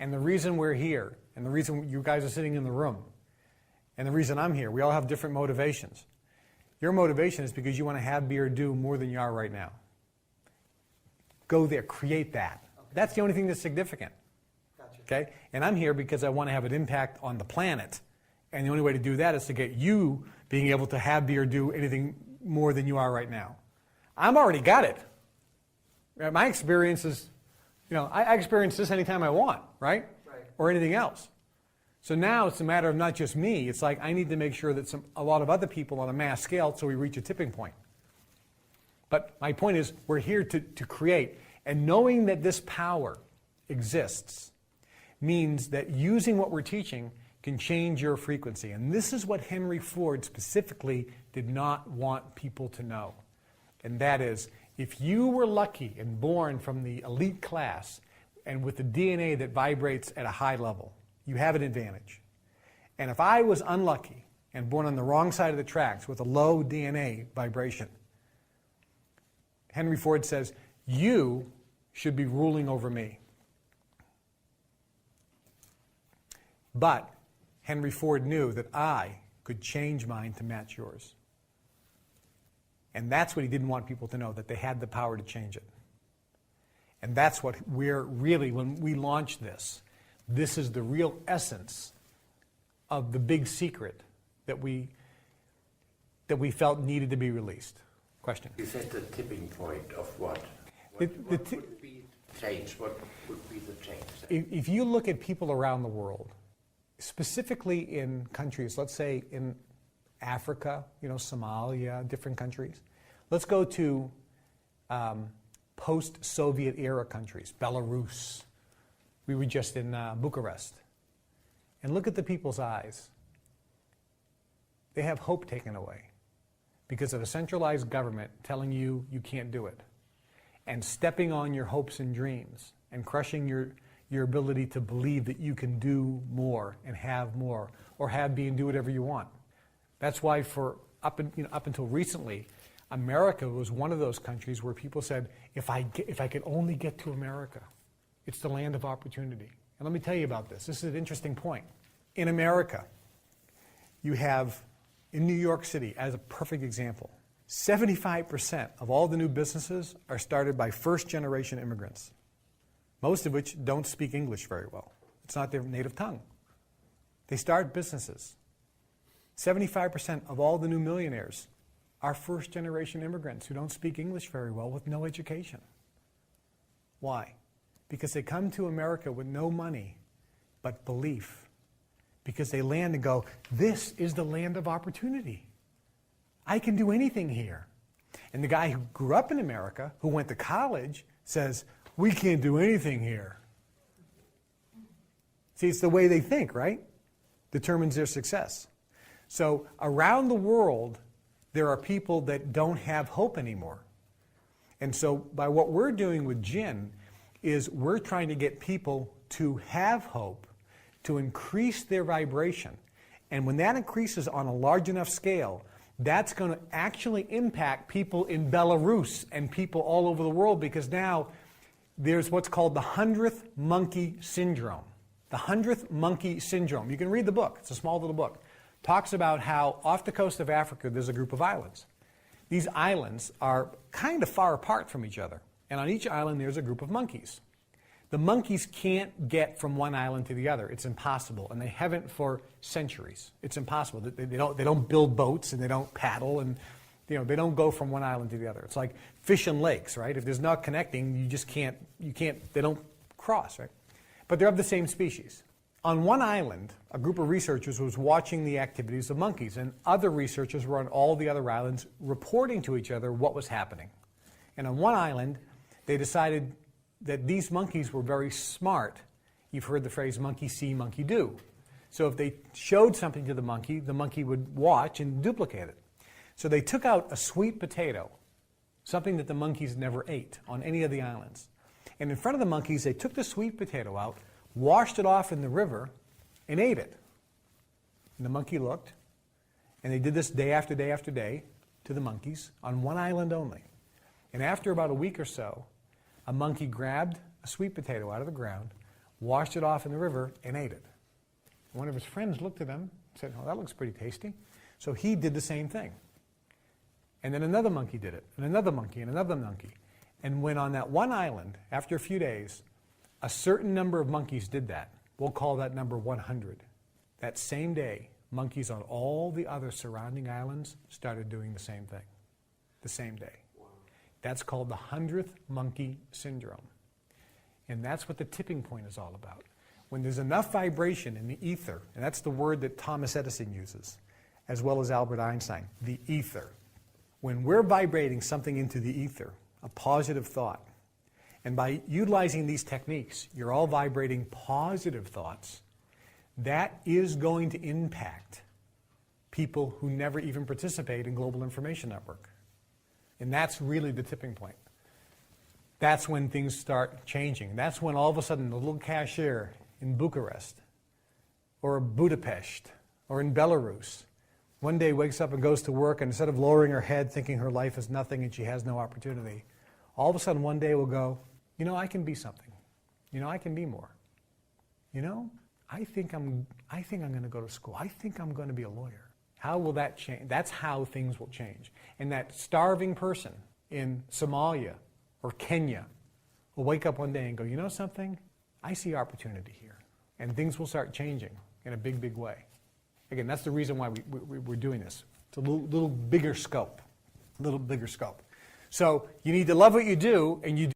And the reason we're here, and the reason you guys are sitting in the room, and the reason I'm here, we all have different motivations. Your motivation is because you want to have, be, or do more than you are right now. Go there, create that. Okay. That's the only thing that's significant. Gotcha. Okay? And I'm here because I want to have an impact on the planet. And the only way to do that is to get you being able to have, be, or do anything more than you are right now. I've already got it. My experience is, I experience this anytime I want, right? Or anything else. So now it's a matter of not just me. It's like I need to make sure that a lot of other people on a mass scale so we reach a tipping point. But my point is we're here to create. And knowing that this power exists means that using what we're teaching can change your frequency. And this is what Henry Ford specifically did not want people to know. And that is, if you were lucky and born from the elite class and with the DNA that vibrates at a high level, you have an advantage. And if I was unlucky and born on the wrong side of the tracks with a low DNA vibration, Henry Ford says, you should be ruling over me. But Henry Ford knew that I could change mine to match yours. And that's what he didn't want people to know, that they had the power to change it. And that's what we're really, when we launch this is the real essence of the big secret that we felt needed to be released. Question? You said the tipping point of what? What would be change? What would be the change? If you look at people around the world, specifically in countries, let's say in Africa, Somalia, different countries. Let's go to post-Soviet era countries, Belarus. We were just in Bucharest. And look at the people's eyes. They have hope taken away because of a centralized government telling you you can't do it and stepping on your hopes and dreams and crushing your ability to believe that you can do more and have more or have, be, and do whatever you want. That's why for up until recently, America was one of those countries where people said, if I could only get to America, it's the land of opportunity. And let me tell you about this. This is an interesting point. In America, you have, in New York City, as a perfect example, 75% of all the new businesses are started by first-generation immigrants, most of which don't speak English very well. It's not their native tongue. They start businesses. 75% of all the new millionaires are first-generation immigrants who don't speak English very well with no education. Why? Because they come to America with no money but belief. Because they land and go, this is the land of opportunity. I can do anything here. And the guy who grew up in America, who went to college, says, we can't do anything here. See, it's the way they think, right? Determines their success. So around the world, there are people that don't have hope anymore. And so by what we're doing with Jinn is we're trying to get people to have hope, to increase their vibration. And when that increases on a large enough scale, that's going to actually impact people in Belarus and people all over the world, because now there's what's called the 100th monkey syndrome. The 100th monkey syndrome. You can read the book. It's a small little book. Talks about how off the coast of Africa there's a group of islands. These islands are kind of far apart from each other. And on each island there's a group of monkeys. The monkeys can't get from one island to the other. It's impossible. And they haven't for centuries. It's impossible. They don't build boats and they don't paddle and they don't go from one island to the other. It's like fish and lakes, right? If there's not connecting, you just can't, they don't cross, right? But they're of the same species. On one island, a group of researchers was watching the activities of monkeys, and other researchers were on all the other islands reporting to each other what was happening. And on one island, they decided that these monkeys were very smart. You've heard the phrase monkey see, monkey do. So if they showed something to the monkey would watch and duplicate it. So they took out a sweet potato, something that the monkeys never ate on any of the islands. And in front of the monkeys, they took the sweet potato out, washed it off in the river, and ate it. And the monkey looked, and they did this day after day after day to the monkeys on one island only. And after about a week or so, a monkey grabbed a sweet potato out of the ground, washed it off in the river, and ate it. One of his friends looked at him and said, oh, that looks pretty tasty. So he did the same thing. And then another monkey did it, and another monkey, and another monkey. And when on that one island, after a few days, a certain number of monkeys did that, we'll call that number 100. That same day, monkeys on all the other surrounding islands started doing the same thing. The same day. Wow. That's called the 100th monkey syndrome. And that's what the tipping point is all about. When there's enough vibration in the ether, and that's the word that Thomas Edison uses, as well as Albert Einstein, the ether. When we're vibrating something into the ether, a positive thought, and by utilizing these techniques, you're all vibrating positive thoughts, that is going to impact people who never even participate in Global Information Network. And that's really the tipping point. That's when things start changing. That's when all of a sudden the little cashier in Bucharest or Budapest or in Belarus one day wakes up and goes to work, and instead of lowering her head thinking her life is nothing and she has no opportunity, all of a sudden one day will go, you know, I can be something. You know, I can be more. You know, I think I'm going to go to school. I think I'm going to be a lawyer. How will that change? That's how things will change. And that starving person in Somalia or Kenya will wake up one day and go, you know something? I see opportunity here. And things will start changing in a big, big way. Again, that's the reason why we're doing this. It's a little bigger scope. A little bigger scope. So you need to love what you do, and you